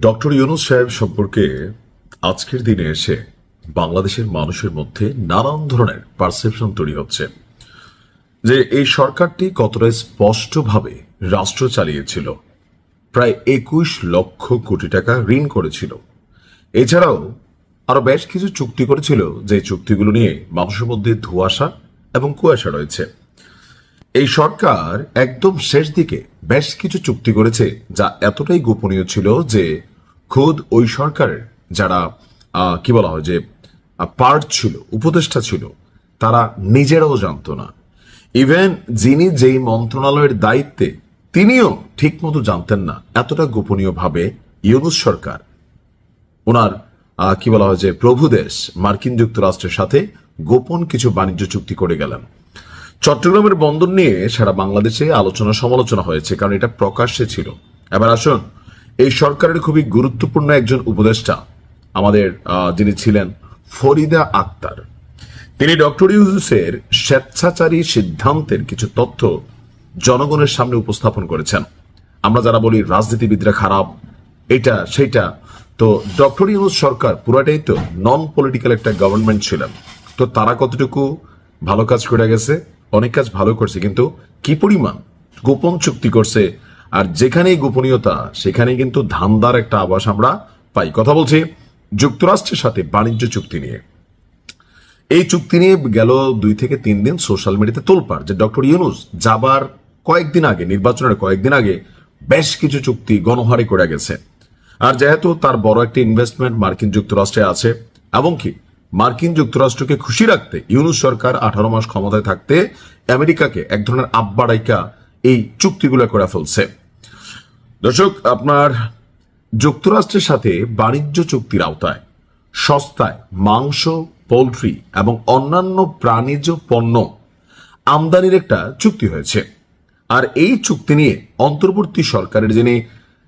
Doctor Yunus সাহেব সম্পর্কে আজকের দিনে এসে বাংলাদেশের মানুষের মধ্যে নানান ধরনের পারসেপশন তৈরি হচ্ছে যে এই সরকারটি কতটা স্পষ্টভাবে রাষ্ট্র চালিয়েছিল, প্রায় ২১ লক্ষ কোটি টাকা ঋণ করেছিল। এছাড়াও আরো বেশ কিছু চুক্তি করেছিল, যে চুক্তিগুলো নিয়ে মানুষের মধ্যে ধোঁয়াশা এবং কুয়াশা রয়েছে। এই সরকার একদম শেষ দিকে বেশ কিছু চুক্তি করেছে যা এতটাই গোপনীয় ছিল যে খোদ ওই সরকারের যারা কি বলা হয় যে পার্ট ছিল, উপদেষ্টা ছিল, তারা নিজেরাও জানতো না। ইভেন যিনি যেই মন্ত্রণালয়ের দায়িত্বে তিনিও ঠিক মতো জানতেন না। এতটা গোপনীয় ভাবে ইউনূস সরকার ওনার কি বলা হয় যে প্রভুদেশ মার্কিন যুক্তরাষ্ট্রের সাথে গোপন কিছু বাণিজ্য চুক্তি করে গেলেন। চট্টগ্রামের বন্দর নিয়ে সারা বাংলাদেশে আলোচনা সমালোচনা হয়েছে, কারণ এটা প্রকাশ্যে ছিল। এবার আসুন, এই সরকারের খুবই গুরুত্বপূর্ণ একজন উপদেষ্টা আমাদের যিনি ছিলেন ফরিদা আক্তার, তিনি ডক্টর ইউনূসের স্বেচ্ছাচারী সিদ্ধান্তের কিছু তথ্য জনগণের সামনে উপস্থাপন করেছেন। আমরা যারা বলি রাজনীতিবিদরা খারাপ, এটা সেটা, তো ডক্টর ইউনূস সরকার পুরাটাই তো নন পলিটিক্যাল একটা গভর্নমেন্ট ছিলেন। তো তারা কতটুকু ভালো কাজ করে গেছে? অনেক কাজ ভালো করছে, কিন্তু কি পরিমাণ গোপন চুক্তি করছে, আর যেখানেই গোপনীয়তা সেখানেই কিন্তু ধান্দার একটা আভাস আমরা পাই। কথা বলছি যুক্তরাষ্ট্রের সাথে বাণিজ্য চুক্তি নিয়ে। এই চুক্তি নিয়ে গেল 2 থেকে 3 দিন সোশ্যাল মিডিয়াতে তোলপাড় যে ডক্টর ইউনূস যাবার কয়েকদিন আগে, নির্বাচনের কয়েকদিন আগে বেশ কিছু চুক্তি গণহারে করে গেছে। আর যেহেতু তার বড় একটা ইনভেস্টমেন্ট মার্কিন যুক্তরাষ্ট্রে আছে, এবং কি মার্কিন যুক্তরাষ্ট্রকে খুশি রাখতে ইউনূস সরকার 18 মাস ক্ষমতায় থাকতে আমেরিকাকে এক ধরনের আব্বাড়াইকা এই চুক্তিগুলো করে ফেলছে। দর্শক, আপনার যুক্তরাষ্ট্রের সাথে বাণিজ্য চুক্তির আওতায় সস্তায় মাংস, পোল্ট্রি এবং অন্যান্য প্রাণীজ পণ্য আমদানির একটা চুক্তি হয়েছে। আর এই চুক্তি নিয়ে অন্তর্বর্তী সরকারের যিনি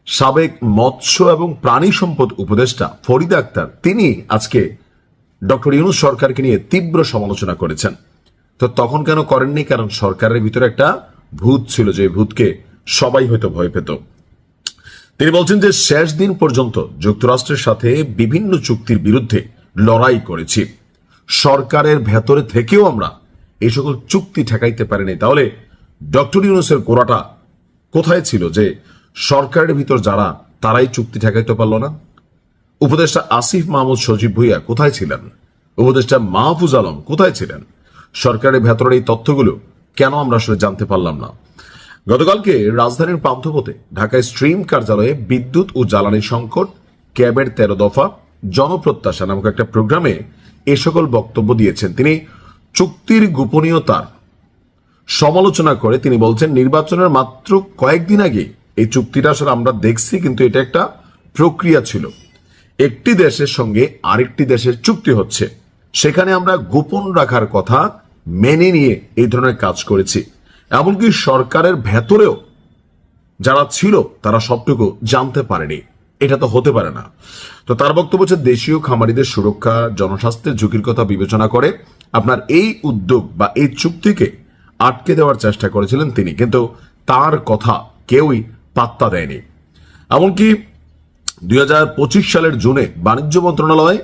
সাবেক মৎস্য এবং প্রাণী সম্পদ উপদেষ্টা ফরিদা আক্তার, তিনি আজকে ডক্টর ইউনূস সরকারকে নিয়ে তীব্র সমালোচনা করেছেন। তো তখন কেন করেননি? কারণ সরকারের ভিতরে একটা ভূত ছিল, যে ভূতকে সবাই হয়তো ভয় পেত। তিনি বলছেন যে শেষ দিন পর্যন্ত যুক্তরাষ্ট্রের সাথে বিভিন্ন চুক্তির বিরুদ্ধে লড়াই করেছি, সরকারের ভেতরে থেকেও আমরা এই সকল চুক্তি ঠেকাইতে পারিনি। তাহলে ডক্টর ইউনূসের গোড়াটা কোথায় ছিল যে সরকারের ভিতর যারা, তারাই চুক্তি ঠেকাইতে পারলো না? উপদেষ্টা আসিফ মাহমুদ সজীব ভুইয়া কোথায় ছিলেন? উপদেষ্টা মাহফুজ আলম কোথায় ছিলেন? সরকারের ভেতরের এই তথ্যগুলো কেন আমরা আসলে জানতে পারলাম না? গতকালকে রাজধানীর পান্থপথে ঢাকায় স্ট্রিম কার্যালয়ে বিদ্যুৎ ও জ্বালানি সংকট, ক্যাবের 13 দফা, জনপ্রত্যাশা নামক একটা প্রোগ্রামে এ সকল বক্তব্য দিয়েছেন তিনি। চুক্তির গোপনীয়তার সমালোচনা করে তিনি বলছেন, নির্বাচনের মাত্র কয়েকদিন আগে এই চুক্তিটা আসলে আমরা দেখছি, কিন্তু এটা একটা প্রক্রিয়া ছিল। একটি দেশের সঙ্গে আরেকটি দেশের চুক্তি হচ্ছে, সেখানে আমরা গোপন রাখার কথা মেনে নিয়ে এই ধরনের কাজ করেছি। এমনকি সরকারের ভেতরেও যারা ছিল তারা সবটুকু জানতে পারেনি। এটা তো হতে পারে না। তো তার বক্তব্য হচ্ছে, দেশীয় খামারিদের সুরক্ষা, জনস্বাস্থ্যের ঝুঁকির কথা বিবেচনা করে আপনার এই উদ্যোগ বা এই চুক্তিকে আটকে দেওয়ার চেষ্টা করেছিলেন তিনি, কিন্তু তার কথা কেউই পাত্তা দেয়নি। এমনকি 2025 সালের জুনে বাণিজ্য মন্ত্রণালয়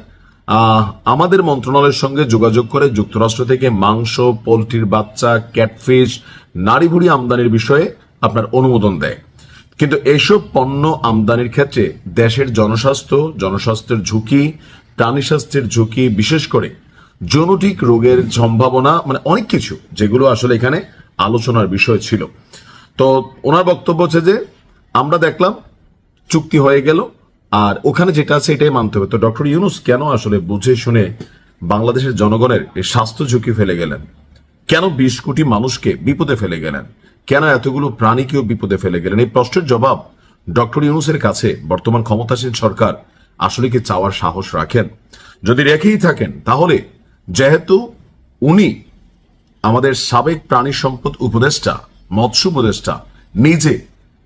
আমাদের মন্ত্রণালয়ের সঙ্গে যোগাযোগ করে যুক্তরাষ্ট্র থেকে মাংস, পোল্ট্রির বাচ্চা, ক্যাটফিশ, নারী ভুড়ি আমদানির বিষয়ে আপনার অনুমোদন দেয়। কিন্তু এসব পণ্য আমদানির ক্ষেত্রে দেশের জনস্বাস্থ্যের ঝুঁকি, প্রাণী স্বাস্থ্যের ঝুঁকি, বিশেষ করে জেনেটিক রোগের সম্ভাবনা, মানে অনেক কিছু যেগুলো আসলে এখানে আলোচনার বিষয় ছিল। তো ওনার বক্তব্য হচ্ছে যে আমরা দেখলাম চুক্তি হয়ে গেল, আর ওখানে যেটা আছে এটাই মানতে হবে। তো ডক্টর ইউনূস কেন আসলে বুঝে শুনে বাংলাদেশের জনগণের এই স্বাস্থ্য ঝুঁকি ফেলে গেলেন? কেন 20 কোটি মানুষকে বিপদে ফেলে গেলেন? কেন এতগুলো প্রাণীকেও বিপদে ফেলে গেলেন? এই প্রশ্নের জবাব ডক্টর ইউনূসের কাছে বর্তমান ক্ষমতাসীন সরকার আসলে কি চাওয়ার সাহস রাখেন? যদি রেখেই থাকেন, তাহলে যেহেতু উনি আমাদের সাবেক প্রাণী সম্পদ উপদেষ্টা, মৎস্য উপদেষ্টা, নিজে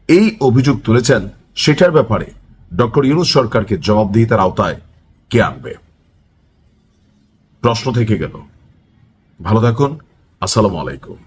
এই অভিযোগ তুলেছেন, সেটার ব্যাপারে ডক্টর ইউনূস সরকারকে জবাবদিহিতার আওতায় কে আনবে? প্রশ্ন থেকে গেল। ভালো থাকুন। আসসালামু আলাইকুম।